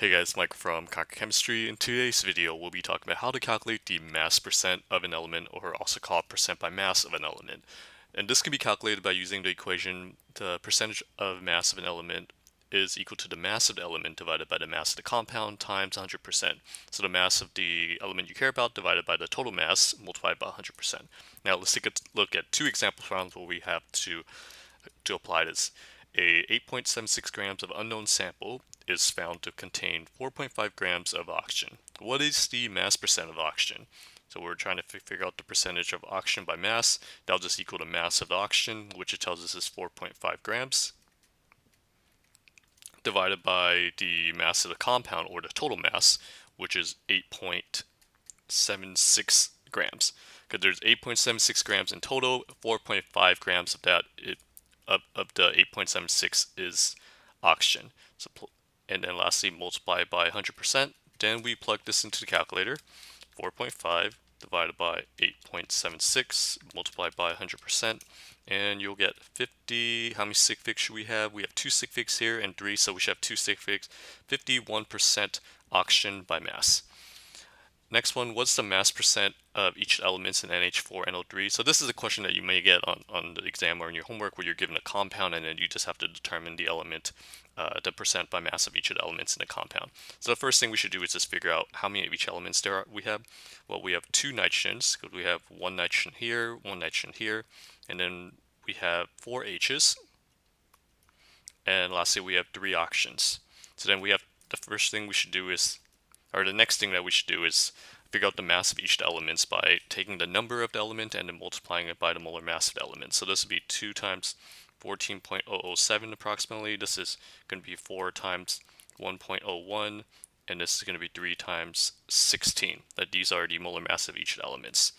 Hey guys, Mike from Conquer Chemistry. In today's video, we'll be talking about how to calculate the mass percent of an element, or also called percent by mass of an element. And this can be calculated by using the equation: the percentage of mass of an element is equal to the mass of the element divided by the mass of the compound times 100%. So the mass of the element you care about divided by the total mass multiplied by 100%. Now let's take a look at two example problems where we have to apply this. A 8.76 grams of unknown sample is found to contain 4.5 grams of oxygen. What is the mass percent of oxygen? So we're trying to figure out the percentage of oxygen by mass. That'll just equal the mass of the oxygen, which it tells us is 4.5 grams, divided by the mass of the compound, or the total mass, which is 8.76 grams. Because there's 8.76 grams in total, 4.5 grams of that, of the 8.76 is oxygen. So, and then lastly, multiply by 100%. Then we plug this into the calculator. 4.5 divided by 8.76 multiplied by 100%, and you'll get 50. How many sig figs should we have? We have 2 sig figs here and 3, so we should have 2 sig figs. 51% oxygen by mass. Next one, what's the mass percent of each elements in NH4NO3? So this is a question that you may get on the exam or in your homework, where you're given a compound and then you just have to determine the element, the percent by mass of each of the elements in the compound. So the first thing we should do is just figure out how many of each elements we have. Well, we have 2 nitrogens, because we have 1 nitrogen here, 1 nitrogen here, and then we have 4 H's, and lastly we have 3 oxygens. So then we have, the first thing we should do is, or the next thing that we should do is figure out the mass of each of the elements by taking the number of the element and then multiplying it by the molar mass of the element. So this would be 2 times 14.007 approximately. This is going to be 4 times 1.01, and this is going to be 3 times 16. That these are the molar mass of each of the elements.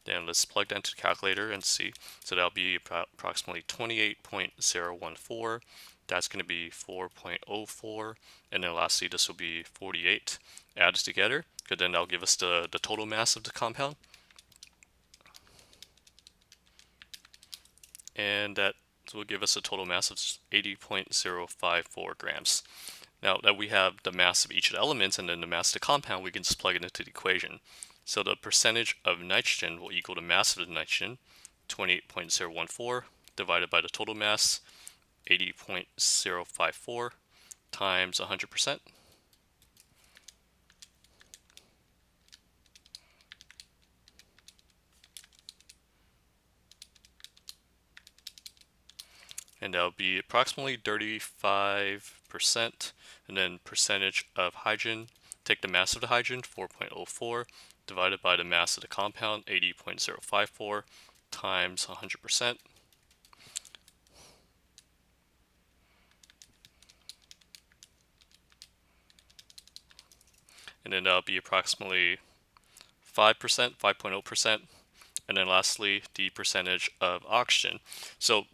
Then let's plug that into the calculator and see. So that'll be approximately 28.014. That's going to be 4.04, and then lastly this will be 48. Add it together, because then that'll give us the total mass of the compound, and that will give us a total mass of 80.054 grams. Now that we have the mass of each of the elements and then the mass of the compound, we can just plug it into the equation. So the percentage of nitrogen will equal the mass of the nitrogen, 28.014, divided by the total mass, 80.054, times 100%. And that'll be approximately 35%. And then percentage of hydrogen, take the mass of the hydrogen, 4.04, divided by the mass of the compound, 80.054, times 100%. And then that'll be approximately 5%, 5.0%. And then lastly, the percentage of oxygen. So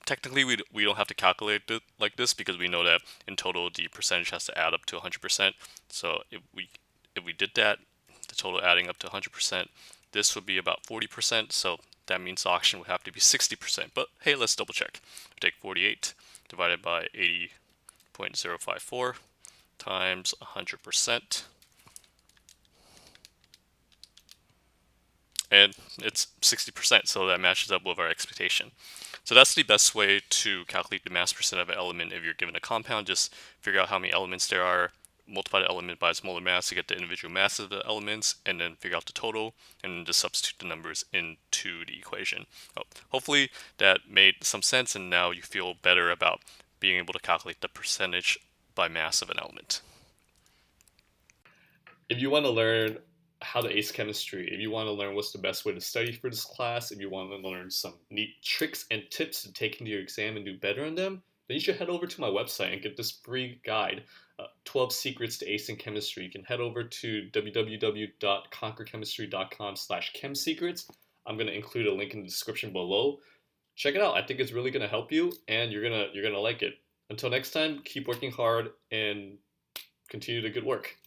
technically we don't have to calculate it like this, because we know that in total the percentage has to add up to 100%. So if we did that, the total adding up to 100%, this would be about 40%. So that means oxygen would have to be 60%. But hey, let's double check. We take 48 divided by 80.054 times 100%. And it's 60%, so that matches up with our expectation. So that's the best way to calculate the mass percent of an element if you're given a compound. Just figure out how many elements there are, multiply the element by its molar mass to get the individual mass of the elements, and then figure out the total, and then just substitute the numbers into the equation. Hopefully that made some sense, and now you feel better about being able to calculate the percentage by mass of an element. If you want to learn how to ace chemistry, if you want to learn what's the best way to study for this class, if you want to learn some neat tricks and tips to take into your exam and do better on them, then you should head over to my website and get this free guide, 12 Secrets to Acing Chemistry. You can head over to www.conquerchemistry.com/chemsecrets. I'm going to include a link in the description below. Check it out. I think it's really going to help you, and you're gonna like it. Until next time, keep working hard and continue the good work.